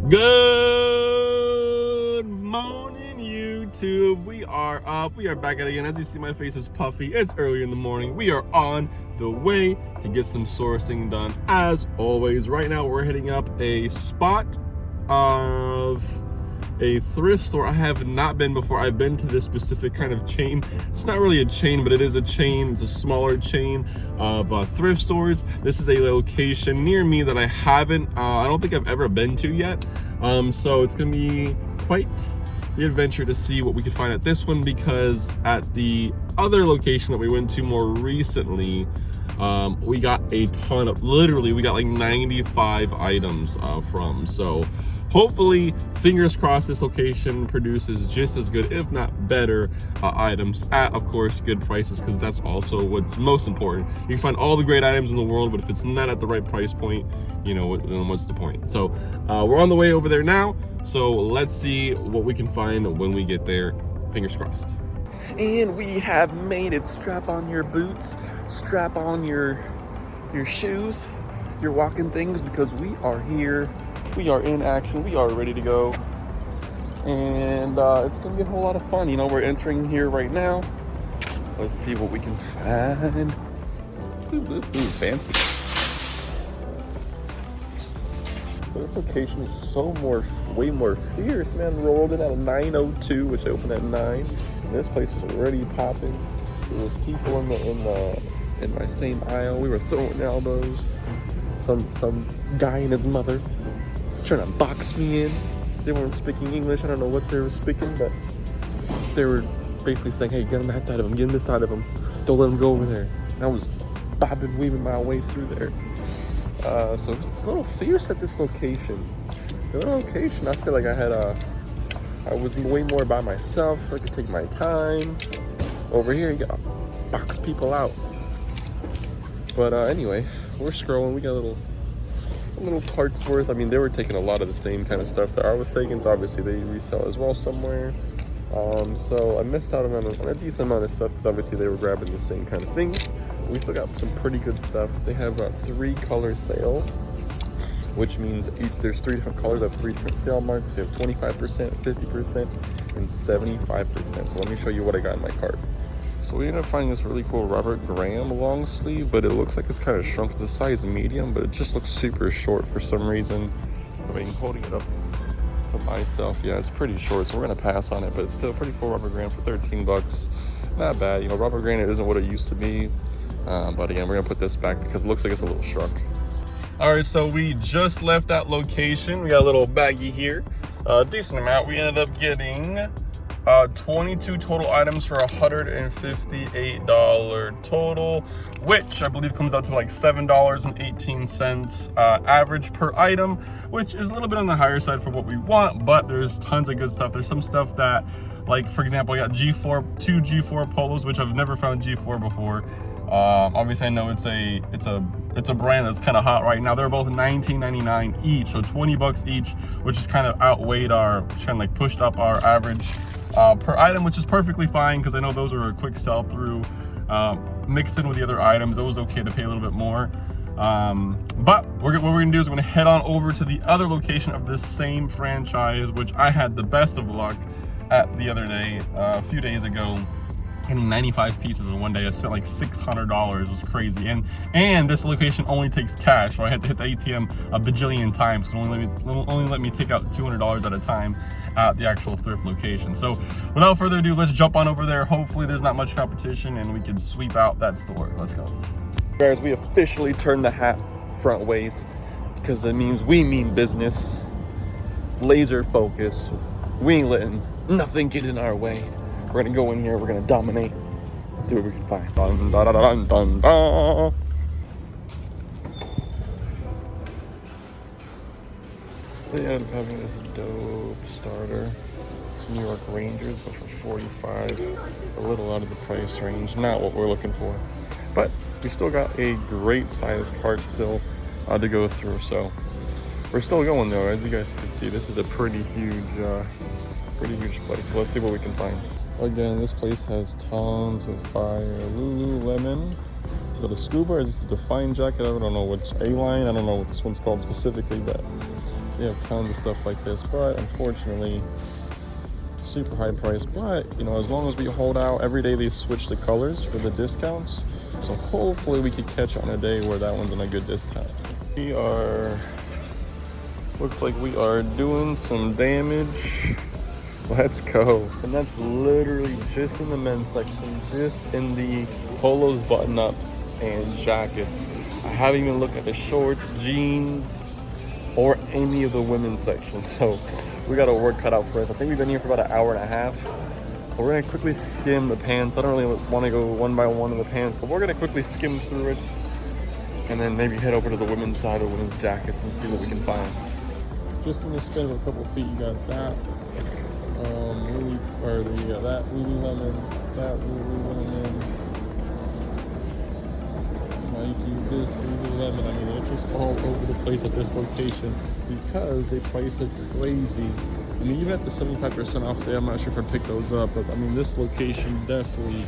Good morning, YouTube. We are up. We are back at it again. As you see, my face is puffy. It's early in the morning. We are on the way to get some sourcing done. As always, right now we're hitting up a spot of a thrift store I have not been before. I've been to this specific kind of chain. It's not really a chain, but it is a chain. It's a smaller chain of thrift stores. This is a location near me that I haven't, I don't think I've ever been to yet. So it's gonna be quite the adventure to see what we can find at this one, because at the other location that we went to more recently, we got a ton of, literally we got like 95 items from. So hopefully, fingers crossed, this location produces just as good, if not better, items at, of course, good prices, because that's also what's most important. You can find all the great items in the world, but if it's not at the right price point, you know, then what's the point? So we're on the way over there now, so let's see what we can find when we get there. Fingers crossed. And we have made it. Strap on your boots, strap on your shoes, your walking things, because we are here. We are in action. We are ready to go. And it's going to be a whole lot of fun. You know, we're entering here right now. Let's see what we can find. Ooh, fancy. This location is way more fierce, man. Rolled in at a 9:02, which I opened at 9. And this place was already popping. There was people in my same aisle. We were throwing elbows. Some guy and his mother trying to box me in. They weren't speaking English. I don't know what they were speaking, but they were basically saying, hey, get on that side of him, get on this side of him. Don't let him go over there. And I was bobbing, weaving my way through there. So it's a little fierce at this location. The other location, I feel like I was way more by myself. I could take my time. Over here, you gotta box people out. But anyway, we're scrolling. We got a little cart's worth. I mean, they were taking a lot of the same kind of stuff that I was taking, so obviously they resell as well somewhere. So I missed out on a decent amount of stuff, because obviously they were grabbing the same kind of things. We still got some pretty good stuff. They have a 3-color sale, which means there's 3 different colors of 3 different sale marks. You have 25%, 50%, and 75%. So let me show you what I got in my cart. So we ended up finding this really cool Robert Graham long sleeve, but it looks like it's kind of shrunk to the size medium, but it just looks super short for some reason. I mean, holding it up to myself, yeah, it's pretty short, so we're gonna pass on it, but it's still a pretty cool Robert Graham for 13 bucks. Not bad, you know, Robert Graham isn't what it used to be, but again, we're gonna put this back because it looks like it's a little shrunk. All right, so we just left that location. We got a little baggie here, decent amount. We ended up getting 22 total items for $158 total, which I believe comes out to like $7.18 average per item, which is a little bit on the higher side for what we want, but there's tons of good stuff. There's some stuff that, like, for example, I got two G4 polos, which I've never found G4 before. Obviously I know it's a brand that's kind of hot right now. They're both $19.99 each, so 20 bucks each, which has kind of outweighed pushed up our average per item, which is perfectly fine, because I know those are a quick sell through. Mixed in with the other items, it was okay to pay a little bit more. But what we're gonna do is we're gonna head on over to the other location of this same franchise, which I had the best of luck at the other day, a few days ago. Getting 95 pieces in one day. I spent like $600. It was crazy. And this location only takes cash, so I had to hit the ATM a bajillion times. It only let me take out $200 at a time at the actual thrift location. So without further ado, let's jump on over there. Hopefully there's not much competition and we can sweep out that store. Let's go. Guys, we officially turned the hat front ways, because it means we mean business. Laser focus. We ain't letting nothing get in our way. We're gonna go in here, we're gonna dominate. Let's see what we can find. Dun, dun, dun, dun, dun. They ended up having this dope starter. New York Rangers, but for 45, a little out of the price range. Not what we're looking for. But we still got a great size cart still to go through. So we're still going though. As you guys can see, this is a pretty huge place. So let's see what we can find. Again, this place has tons of fire. Lululemon. Is it a scuba or is this a Define jacket? I don't know which A-line. I don't know what this one's called specifically, but they have tons of stuff like this, but unfortunately, super high price. But you know, as long as we hold out, every day they switch the colors for the discounts. So hopefully we could catch on a day where that one's on a good discount. Looks like we are doing some damage. Let's go. And that's literally just in the men's section, just in the polos, button-ups, and jackets. I haven't even looked at the shorts, jeans, or any of the women's section. So we got our work cut out for us. I think we've been here for about an hour and a half. So we're gonna quickly skim the pants. I don't really want to go one by one in the pants, but we're gonna quickly skim through it and then maybe head over to the women's side of women's jackets and see what we can find. Just in the span of a couple feet, you got that. That Lululemon, that Lululemon. Somebody do this Lululemon. I mean, they're just all over the place at this location because they price it crazy. I mean, even at the 75% off there, I'm not sure if I'd pick those up, but I mean, this location definitely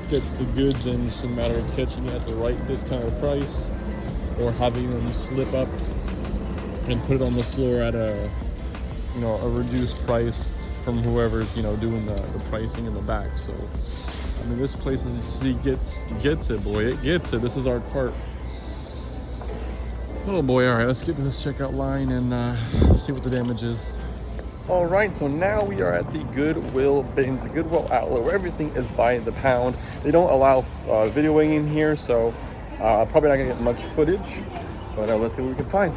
gets the goods in. It's a matter of catching it at the right discounted price or having them slip up and put it on the floor at a reduced price from whoever's, doing the pricing in the back. So, I mean, this place, as you see, gets it, boy. It gets it. This is our cart. Oh, boy. All right, let's get in this checkout line and see what the damage is. All right, so now we are at the Goodwill bins, the Goodwill outlet, where everything is by the pound. They don't allow videoing in here, so probably not going to get much footage. But let's see what we can find.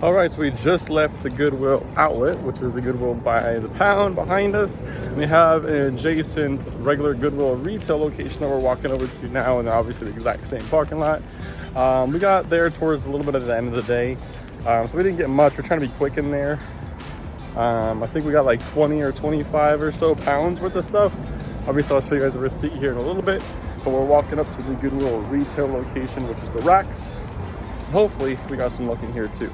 All right, so we just left the Goodwill outlet, which is the Goodwill by the pound behind us. We have an adjacent regular Goodwill retail location that we're walking over to now, and obviously the exact same parking lot. We got there towards a little bit at the end of the day, so we didn't get much. We're trying to be quick in there. I think we got like 20 or 25 or so pounds worth of stuff. Obviously, I'll show you guys the receipt here in a little bit, but we're walking up to the Goodwill retail location, which is the racks. Hopefully, we got some luck in here too.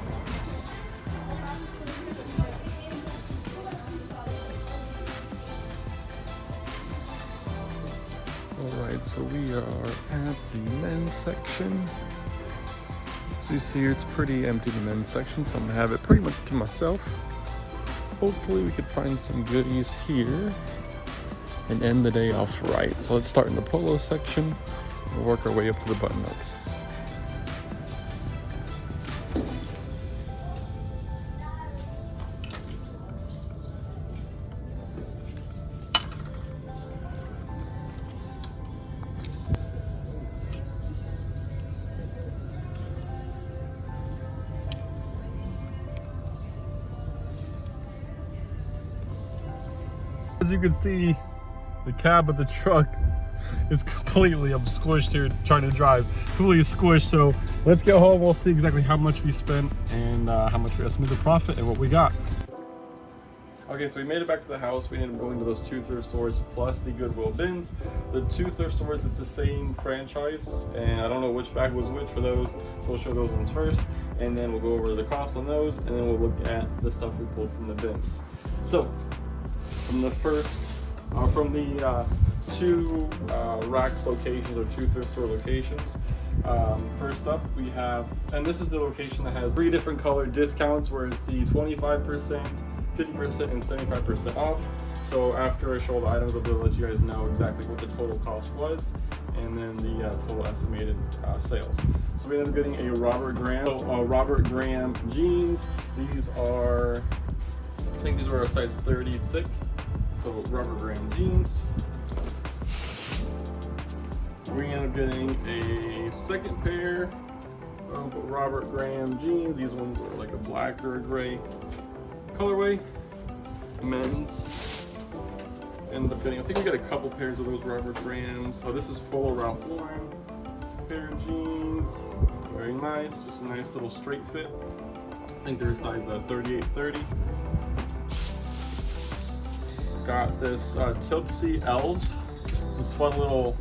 Alright, so we are at the men's section. So you see here, it's pretty empty, the men's section, so I'm gonna have it pretty much to myself. Hopefully we could find some goodies here and end the day off right. So let's start in the polo section and work our way up to the button-ups. As you can see, the cab of the truck is completely, I'm squished here trying to drive, completely squished. So let's get home, we'll see exactly how much we spent and how much we estimate the profit and what we got. Okay, so we made it back to the house. We ended up going to those 2 thrift stores plus the Goodwill bins. The 2 thrift stores, it's the same franchise, and I don't know which bag was which for those, so we'll show those ones first, and then we'll go over the cost on those, and then we'll look at the stuff we pulled from the bins. So, from the 2 racks locations or 2 thrift store locations. First up we have, and this is the location that has 3 different color discounts where it's the 25%, 50% and 75% off. So after I show all the items, I'll be able to let you guys know exactly what the total cost was and then the total estimated sales. So we ended up getting a Robert Graham jeans. These are, I think these were a size 36. So Robert Graham jeans. We ended up getting a second pair of Robert Graham jeans. These ones are like a black or a gray colorway. Men's. Ended up getting, I think we got a couple pairs of those Robert Grahams. So this is Polo Ralph Lauren pair of jeans. Very nice, just a nice little straight fit. I think they're size 38-30. Got this Tipsy Elves. This fun little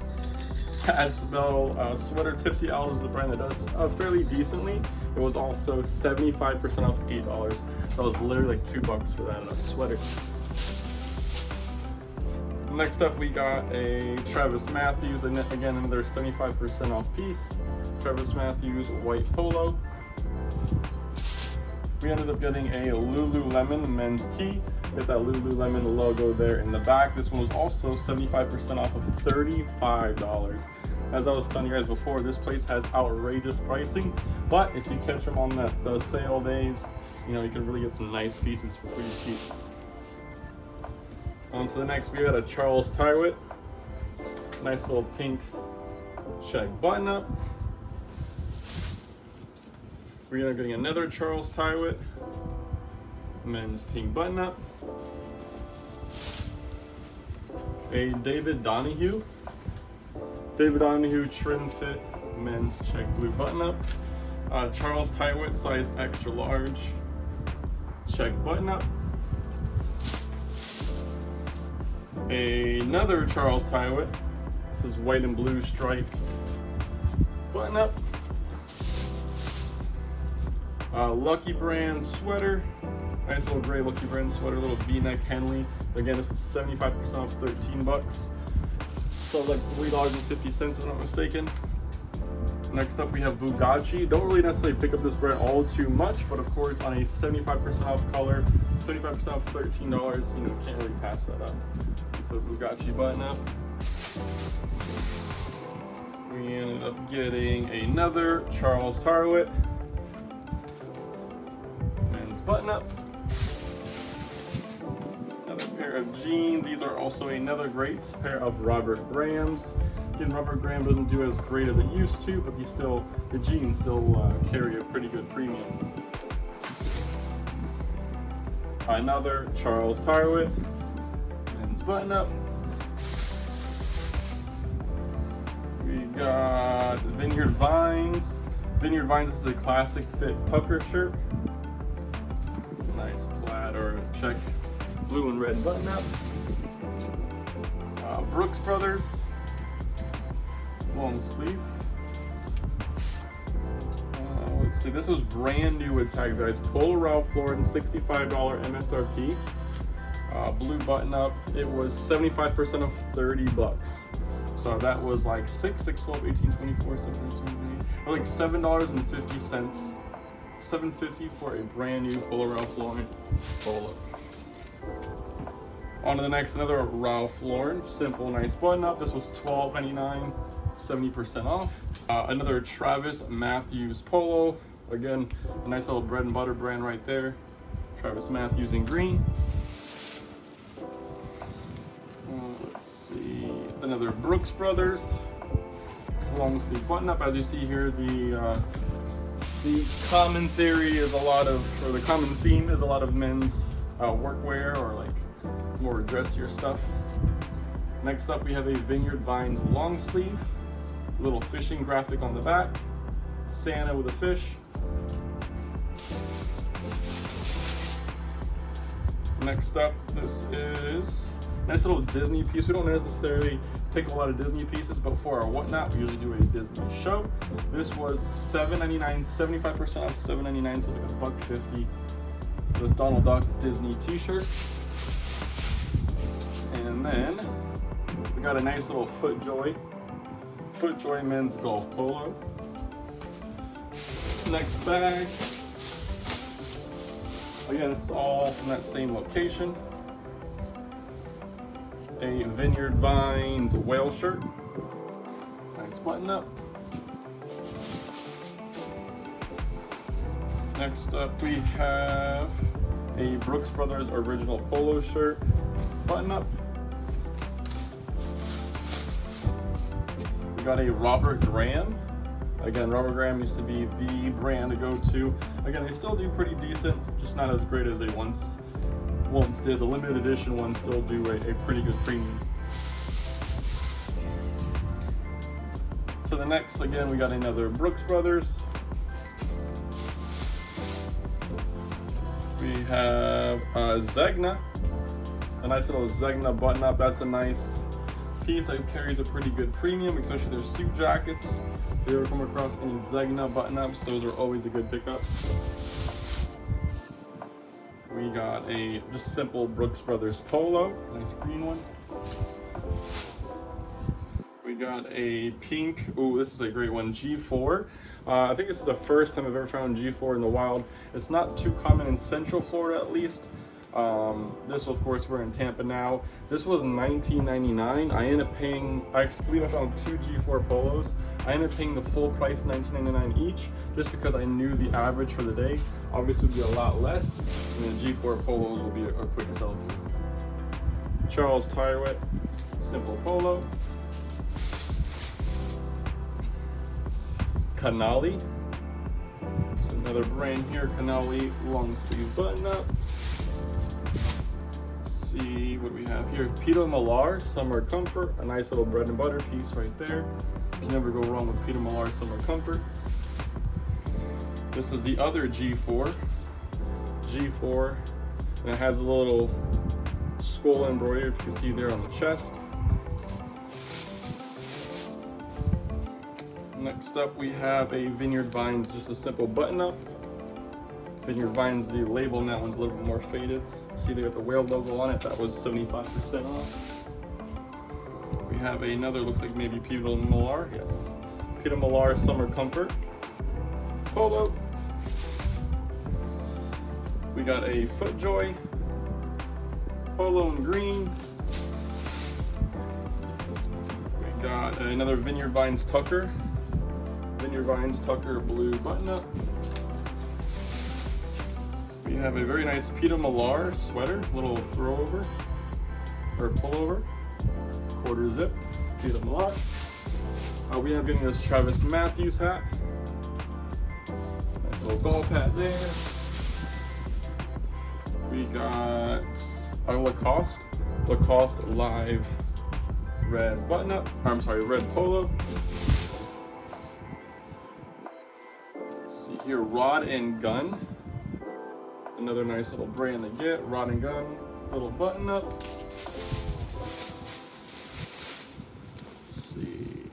cat smell sweater. Tipsy Elves is the brand that does fairly decently. It was also 75% off $8. That was literally like $2 for that sweater. Next up, we got a Travis Matthews, and again, another 75% off piece. Travis Matthews white polo. We ended up getting a Lululemon men's tee. Get that Lululemon logo there in the back. This one was also 75% off of $35. As I was telling you guys before, this place has outrageous pricing, but if you catch them on the sale days, you know, you can really get some nice pieces for pretty cheap. On to the next, we got a Charles Tyrwhitt. Nice little pink check button up. We're getting another Charles Tyrwhitt men's pink button up. A David Donahue trim fit men's check blue button up. Charles Tyrwhitt size extra large check button up. Another Charles Tyrwhitt. This is white and blue striped button up. Lucky Brand sweater. Nice little gray Lucky Brand sweater, little V-neck Henley. Again, this was 75% off, $13. So like $3.50 if I'm not mistaken. Next up we have Bugatti. Don't really necessarily pick up this brand all too much, but of course on a 75% off color, 75% off $13, you know, can't really pass that up. So Bugatti button up. We ended up getting another Charles Tyrwhitt men's button up. Another pair of jeans. These are also another great pair of Robert Graham's. Again, Robert Graham doesn't do as great as it used to, but the jeans still carry a pretty good premium. Another Charles Tyrwhitt men's button up. We got Vineyard Vines. Vineyard Vines is a classic fit Tucker shirt. Nice plaid or check blue and red button up. Brooks Brothers long sleeve. Let's see, this was brand new with tags, guys. Polo Ralph Lauren, $65 MSRP. Blue button up. It was 75% of $30. So that was like 6, 12, 18, 24, 17, 18, like $7.50. $7.50 for a brand new Polo Ralph Lauren polo. On to the next, another Ralph Lauren, simple, nice button up. This was $12.99, 70% off. Another Travis Matthews polo. Again, a nice little bread and butter brand right there. Travis Matthews in green. Let's see, another Brooks Brothers long sleeve button up. As you see here, the common theory is the common theme is a lot of men's workwear or like more dressier stuff. Next up, we have a Vineyard Vines long sleeve, little fishing graphic on the back, Santa with a fish. Next up, this is a nice little Disney piece. We don't necessarily pick a lot of Disney pieces, but for our whatnot, we usually do a Disney show. This was $7.99, 75% off $7.99, so it's like $1.50. This Donald Duck Disney t-shirt. And then we got a nice little FootJoy men's golf polo. Next bag. Again, it's all from that same location. A Vineyard Vines whale shirt. Nice button up. Next up we have a Brooks Brothers original polo shirt. Button up. We got a Robert Graham. Again, Robert Graham used to be the brand to go to. Again, they still do pretty decent, just not as great as they once did. The limited edition ones still do a pretty good premium. So the next, again, we got another Brooks Brothers. We have Zegna, a nice little Zegna button up. That's a nice piece that carries a pretty good premium, especially their suit jackets. If you ever come across any Zegna button ups, those are always a good pickup. We got a just simple Brooks Brothers polo, nice green one. We got a pink, ooh, this is a great one, G4. I think this is the first time I've ever found G4 in the wild. It's not too common in Central Florida, at least. This, of course, we're in Tampa now. This was $19.99. I ended up paying, I believe I found 2 G4 polos. I ended up paying the full price, $19.99 each, just because I knew the average for the day obviously would be a lot less, and the G4 polos will be a quick sell through. Charles Tyrwhitt, simple polo. Canali. It's another brand here, Canali long sleeve button up. See what we have here. Peter Millar Summer Comfort, a nice little bread and butter piece right there. You can never go wrong with Peter Millar Summer Comforts. This is the other G4, and it has a little skull embroidery, if you can see there on the chest. Next up we have a Vineyard Vines, just a simple button up. Vineyard Vines, the label on that one's a little bit more faded. See they got the whale logo on it, that was 75% off. We have another, looks like maybe Peter Millar, yes. Peter Millar Summer Comfort polo. We got a FootJoy polo in green. We got another Vineyard Vines Tucker. Vineyard Vines Tucker blue button up. We have a very nice Peter Millar sweater, little throwover or pullover, quarter zip, Peter Millar. We have getting this Travis Matthews hat. Nice little golf hat there. We got a Lacoste live red button up. I'm sorry, red polo. Let's see here, Rod and Gun. Another nice little brand to get, Rod and Gun, little button up. Let's see.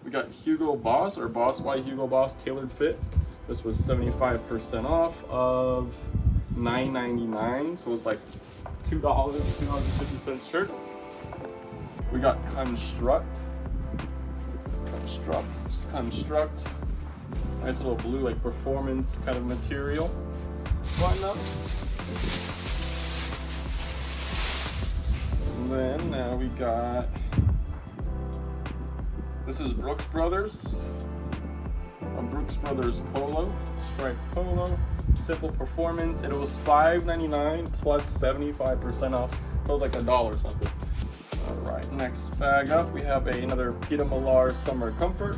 We got Hugo Boss, or Boss by Hugo Boss tailored fit. This was 75% off of $9.99, so it was like $2, $2.50 shirt. We got Construct. Nice little blue, like performance kind of material. Button up. And then now we got, this is Brooks Brothers. A Brooks Brothers polo, striped polo, simple performance. It was $5.99 plus 75% off. So it was like $1 something. All right, next bag up, we have another Peter Millar Summer Comfort,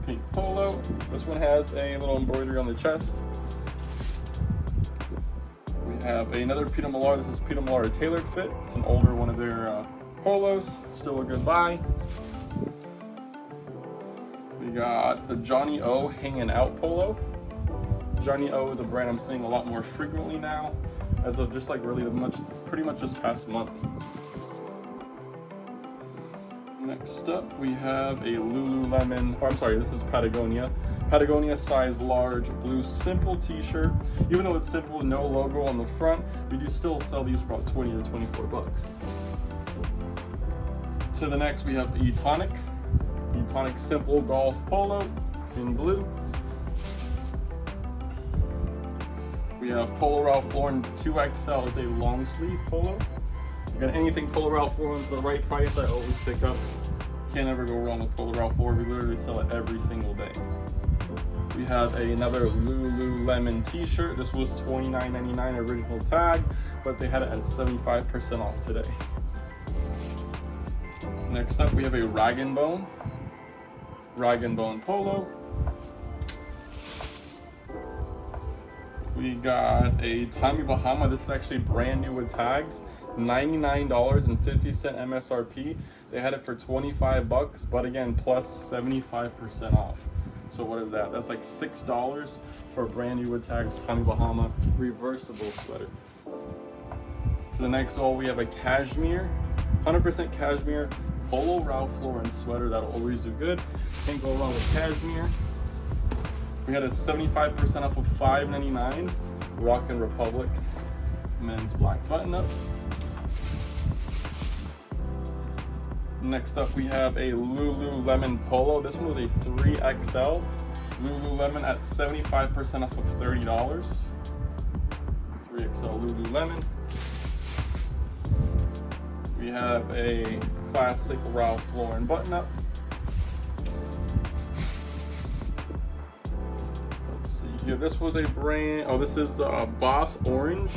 pink polo. This one has a little embroidery on the chest. We have another Peter Millar. This is Peter Millar tailored fit. It's an older one of their polos. Still a good buy. We got the Johnny O Hanging Out polo. Johnny O is a brand I'm seeing a lot more frequently now, as of just like really pretty much this past month. Next up, we have a Lululemon, or I'm sorry, this is Patagonia. Patagonia size large blue simple t-shirt. Even though it's simple, no logo on the front, we do still sell these for about 20 to 24 bucks. To the next, we have Etonic simple golf polo in blue. We have Polo Ralph Lauren 2XL. It's a long sleeve polo. You got anything Polo Ralph Lauren for the right price, I always pick up. Can't ever go wrong with Polo Ralph Lauren. We literally sell it every single day. We have another Lululemon t-shirt. This was $29.99 original tag, but they had it at 75% off today. Next up, we have a Rag & Bone polo. We got a Tommy Bahama. This is actually brand new with tags. $99.50 MSRP. They had it for 25 bucks, but again, plus 75% off. So what is that? That's like $6 for a brand new with tags Tommy Bahama reversible sweater. To the next one, we have a cashmere, 100% cashmere Polo Ralph Lauren sweater. That'll always do good. Can't go wrong with cashmere. We had a 75% off of $5.99 Rockin' Republic men's black button up. Next up, we have a Lululemon polo. This one was a 3XL. Lululemon at 75% off of $30. 3XL Lululemon. We have a classic Ralph Lauren button-up. Let's see here. This was a brand. Oh, this is Boss Orange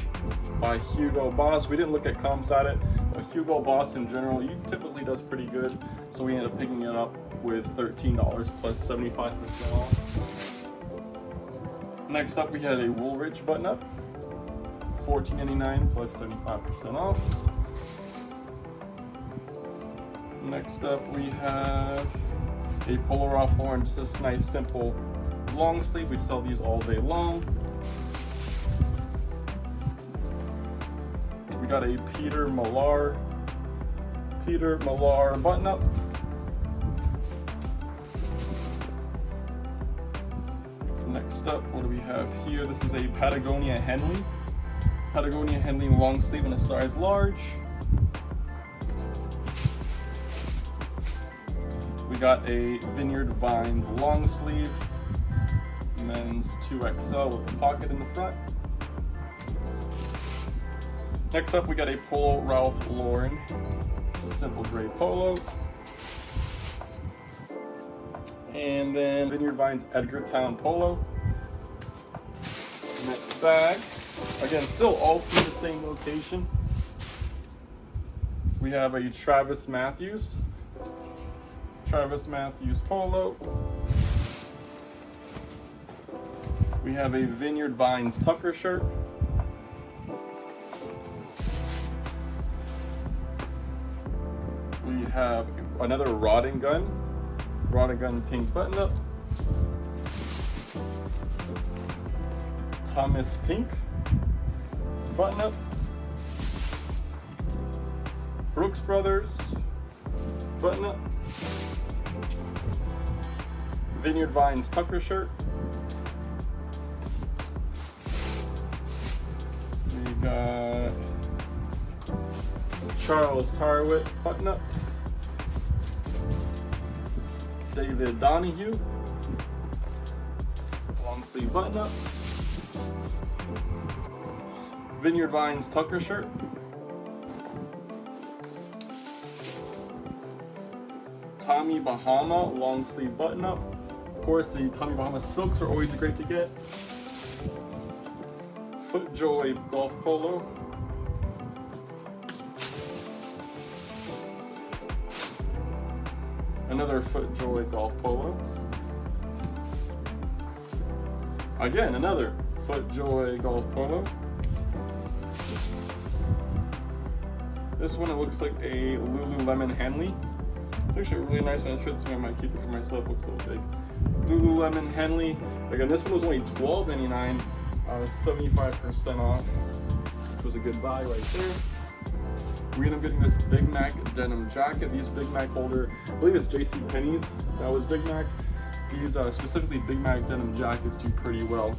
by Hugo Boss. We didn't look at comps at it, but Hugo Boss in general, he typically does pretty good. So we ended up picking it up with $13 plus 75% off. Next up, we had a Woolrich button-up, $14.99 plus 75% off. Next up, we have a Polo Ralph Lauren, just this nice, simple long sleeve. We sell these all day long. We got a Peter Millar button-up. Next up, what do we have here? This is a Patagonia Henley long sleeve in a size large. We got a Vineyard Vines long sleeve, men's 2XL with a pocket in the front. Next up, we got a Polo Ralph Lauren, just simple gray polo. And then Vineyard Vines Edgartown polo. Next bag, again, still all through the same location. We have a Travis Matthews polo. We have a Vineyard Vines Tucker shirt. We have another Rod and Gun pink button-up. Thomas Pink button-up. Brooks Brothers button-up. Vineyard Vines Tucker shirt. We got Charles Tarwitt button-up. David Donahue long sleeve button-up. Vineyard Vines Tucker shirt. Tommy Bahama long sleeve button-up. Of course, the Tommy Bahama silks are always great to get. FootJoy golf polo. Another FootJoy golf polo. Again, another FootJoy golf polo. This one, it looks like a Lululemon Henley. It's actually a really nice one. It fits me. I might keep it for myself. Looks a little big. Lululemon Henley. Again, this one was only $12.99, 75% off, which was a good buy right there. We ended up getting this Big Mac denim jacket. These Big Mac holder, I believe it's JCPenney's. That was Big Mac. These specifically Big Mac denim jackets do pretty well.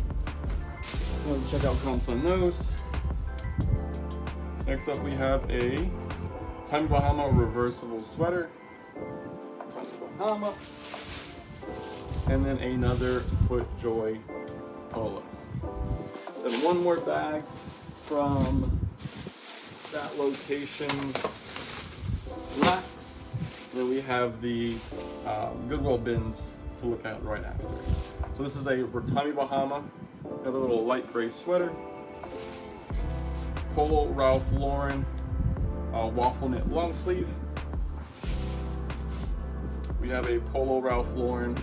Let's check out comps on those. Next up, we have a Tommy Bahama reversible sweater. Tommy Bahama. And then another FootJoy polo. Then one more bag from that location's racks. Then we have the Goodwill bins to look at right after. So this is a Tommy Bahama, another little light gray sweater. Polo Ralph Lauren waffle knit long sleeve. We have a Polo Ralph Lauren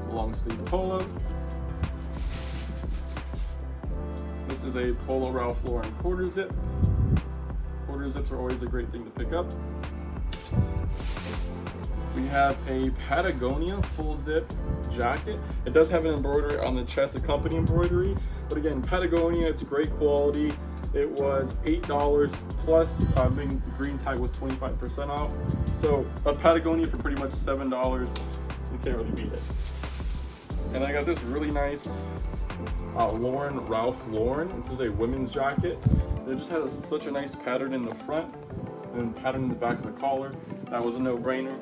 long sleeve polo. This is a Polo Ralph Lauren quarter zip. Quarter zips are always a great thing to pick up. We have a Patagonia full zip jacket. It does have an embroidery on the chest, a company embroidery, but again, Patagonia, it's great quality. It was $8 plus, the green tag was 25% off. So a Patagonia for pretty much $7, you can't really beat it. And I got this really nice Ralph Lauren. This is a women's jacket. It just has such a nice pattern in the front and pattern in the back of the collar. That was a no-brainer.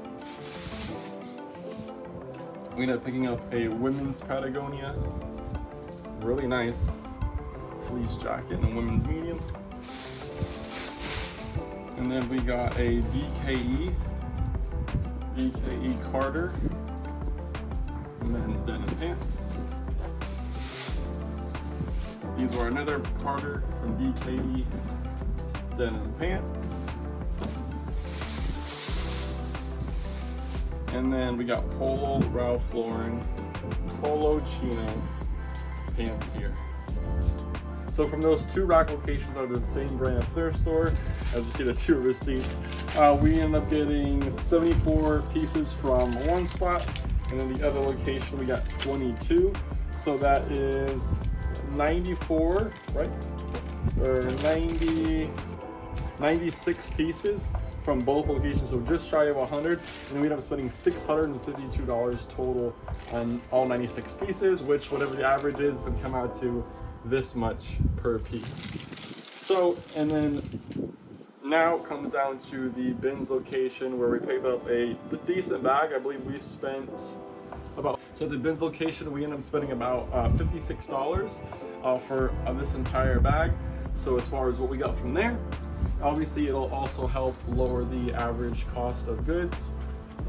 We ended up picking up a women's Patagonia, really nice fleece jacket in a women's medium. And then we got a BKE Carter men's denim pants. These were another Carter from BKE denim pants. And then we got Polo Ralph Lauren Polo Chino pants here. So from those two rack locations out of the same brand of thrift store, as you see the two receipts, we ended up getting 74 pieces from one spot, and then the other location we got 22. So that is 94, right? Or 96 pieces from both locations, so just shy of 100, and we ended up spending $652 total on all 96 pieces, which whatever the average is, can come out to this much per piece. So, and then now it comes down to the bins location where we picked up a decent bag. I believe we spent about, so the bins location we ended up spending about $56 for this entire bag. So as far as what we got from there, obviously it'll also help lower the average cost of goods.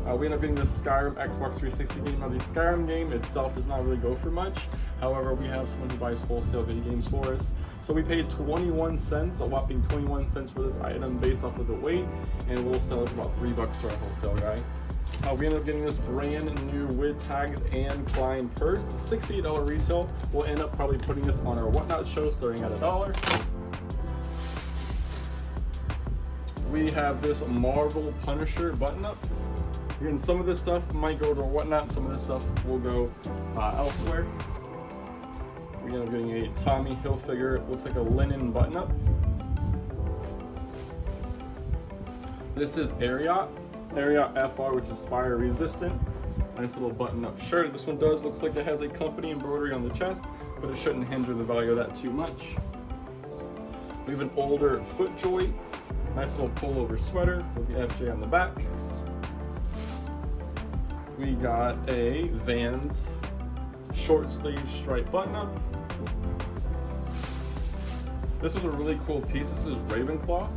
We ended up getting the Skyrim Xbox 360 game. Now the Skyrim game itself does not really go for much. However, we have someone who buys wholesale video games for us. So we paid 21 cents, a whopping 21 cents for this item based off of the weight, and we'll sell it for about $3 to our wholesale guy. We ended up getting this brand new with tags and Klein purse. The $68 retail. We'll end up probably putting this on our Whatnot show starting at $1. We have this Marvel Punisher button up. Again, some of this stuff might go to Whatnot, some of this stuff will go elsewhere. We end up getting a Tommy Hilfiger, it looks like a linen button up. This is Ariat FR, which is fire resistant. Nice little button up shirt. This one looks like it has a company embroidery on the chest, but it shouldn't hinder the value of that too much. We have an older FootJoy. Nice little pullover sweater with the FJ on the back. We got a Vans short sleeve striped button up. This was a really cool piece. This is Ravenclaw,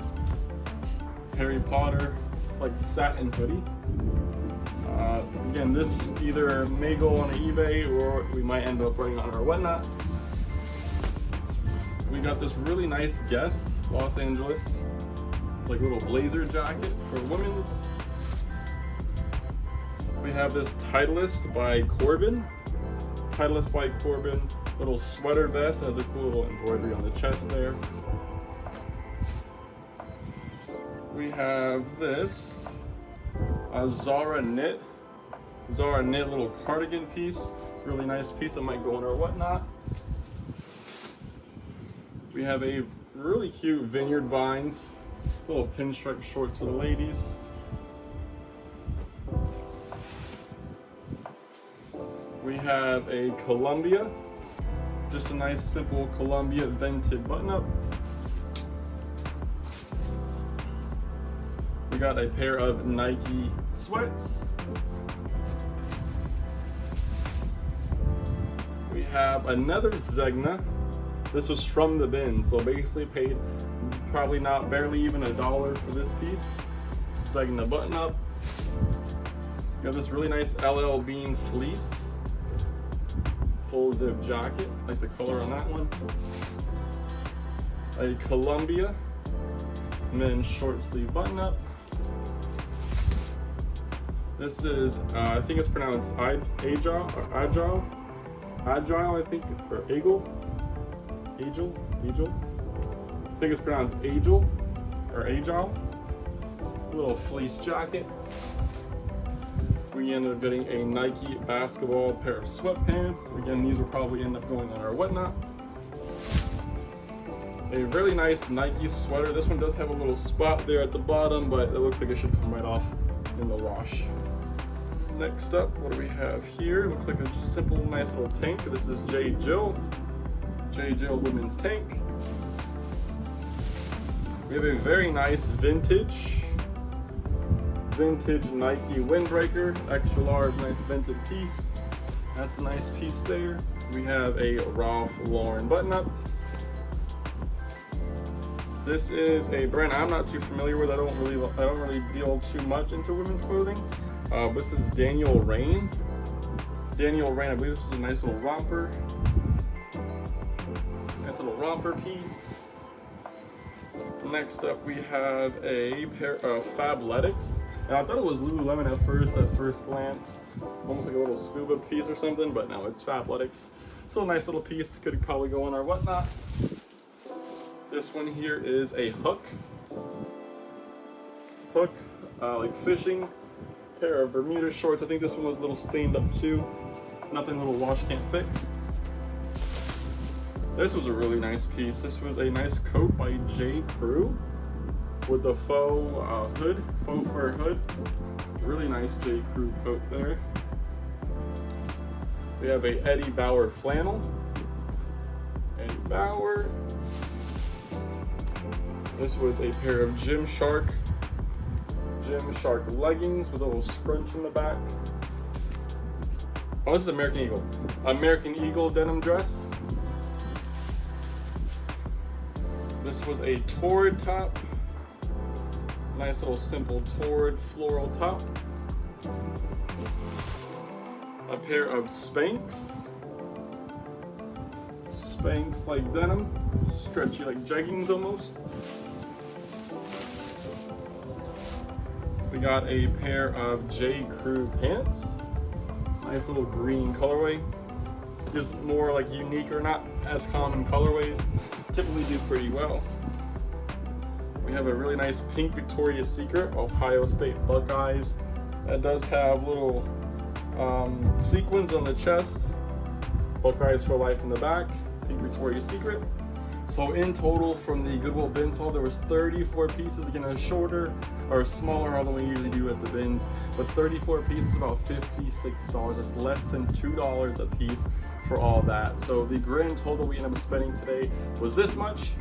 Harry Potter, like satin hoodie. Again, this either may go on eBay or we might end up running on our Whatnot. We got this really nice Guess Los Angeles, like little blazer jacket for women's. We have this Titleist by Corbin. Titleist by Corbin, little sweater vest, has a cool little embroidery on the chest there. We have this Zara knit little cardigan piece, really nice piece that might go on our Whatnot. We have a really cute Vineyard Vines, little pinstripe shorts for the ladies. We have a Columbia, just a nice simple Columbia vented button up. We got a pair of Nike sweats. We have another Zegna. This was from the bin, so basically paid probably not barely even $1 for this piece. Zegna button up. We got this really nice LL Bean fleece, full zip jacket, like the color on that one. A Columbia men's short sleeve button up. This is, I think it's pronounced Agile, I think, or Agile. I think it's pronounced Agile, or Agile. Little fleece jacket. We ended up getting a Nike basketball pair of sweatpants. Again, these will probably end up going on our Whatnot. A really nice Nike sweater. This one does have a little spot there at the bottom, but it looks like it should come right off in the wash. Next up, what do we have here? It looks like a just simple, nice little tank. This is J. Jill women's tank. We have a very nice vintage vintage Nike windbreaker, extra large, nice vintage piece. That's a nice piece there. We have a Ralph Lauren button up. This is a brand I'm not too familiar with. I don't really deal too much into women's clothing. This is Daniel Rain. Daniel Rain, I believe this is a nice little romper. Nice little romper piece. Next up, we have a pair of Fabletics. Now, I thought it was Lululemon at first glance. Almost like a little scuba piece or something, but no, it's Fabletics. Still a nice little piece. Could probably go on our whatnot. This one here is a hook. Like fishing. Pair of Bermuda shorts. I think this one was a little stained up too. Nothing little wash can't fix. This was a really nice piece. This was a nice coat by J. Crew with the faux fur hood. Really nice J. Crew coat there. We have a Eddie Bauer flannel. Eddie Bauer. This was a pair of Gymshark leggings with a little scrunch in the back. Oh, this is American Eagle. American Eagle denim dress. This was a Torrid top. Nice little simple Torrid floral top. A pair of Spanx. Spanx like denim. Stretchy like jeggings almost. We got a pair of J. Crew pants. Nice little green colorway. Just more like unique or not as common colorways. Typically do pretty well. We have a really nice pink Victoria's Secret Ohio State Buckeyes. That does have little sequins on the chest. Buckeyes for life in the back. Pink Victoria's Secret. So in total from the Goodwill bins haul, there was 34 pieces. Again, a shorter or smaller haul than we usually do at the bins. But 34 pieces, about $56. That's less than $2 a piece for all that. So the grand total we ended up spending today was this much.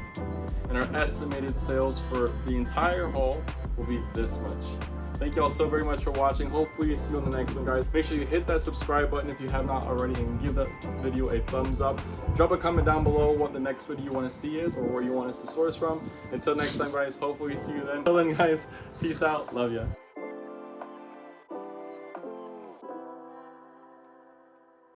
And our estimated sales for the entire haul will be this much. Thank you all so very much for watching. Hopefully see you on the next one, guys. Make sure you hit that subscribe button if you have not already and give that video a thumbs up. Drop a comment down below what the next video you want to see is or where you want us to source from. Until next time, guys, hopefully see you then. Until then, guys, peace out. Love ya.